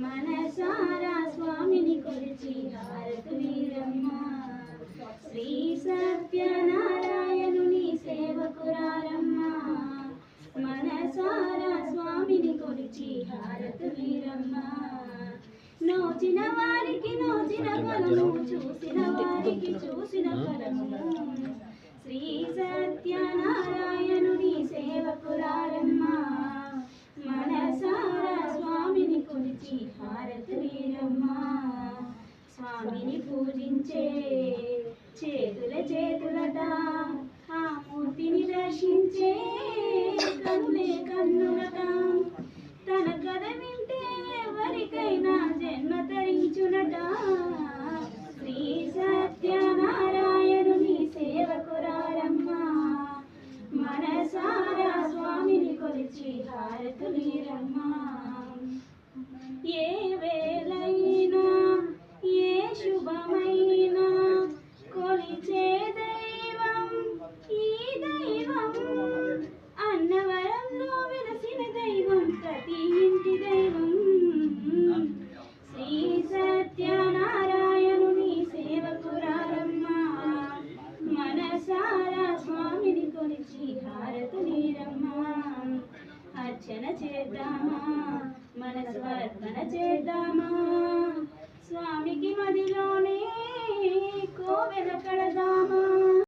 మనసారా స్వామిని కొలిచి హారతులీరమ్మ. శ్రీ సత్యనారాయణుని సేవకురారమ్మ. మనసారా స్వామిని కొలిచి హారతులీరమ్మ. నోచిన వారికి నోచిన ఫలము, చూసిన వారికి చూసిన ఫలము. శ్రీ సత్యనారాయణుని సేవకురారమ్మ. మనసారా స్వామిని కొలిచి హారతులీరమ్మ. స్వామిని పూజించే చేతులట, ఆ మూర్తిని దర్శించే కన్నులే కన్నులట. తన కథ వింటే ఎవరికైనా జన్మ తరించునట. శ్రీ సత్యనారాయణుని సేవకురారమ్మ. మనసారా స్వామిని కొలిచి హారతులీరమ్మ. ఏ వేళైనా ఏ శుభమైనా కొలిచే దైవం ఈ దైవం. అన్నవరంలో వెలసిన దైవం, ప్రతి ఇంటి దైవం. శ్రీ సత్యనారాయణుని సేవకురారమ్మ. మనసారా స్వామిని కొలిచి హారతులీరమ్మ. అర్చన చేద్దామా, మనసు అర్పణ చేద్దామా. స్వామికి మదిలోనే కోవెల కడదామా.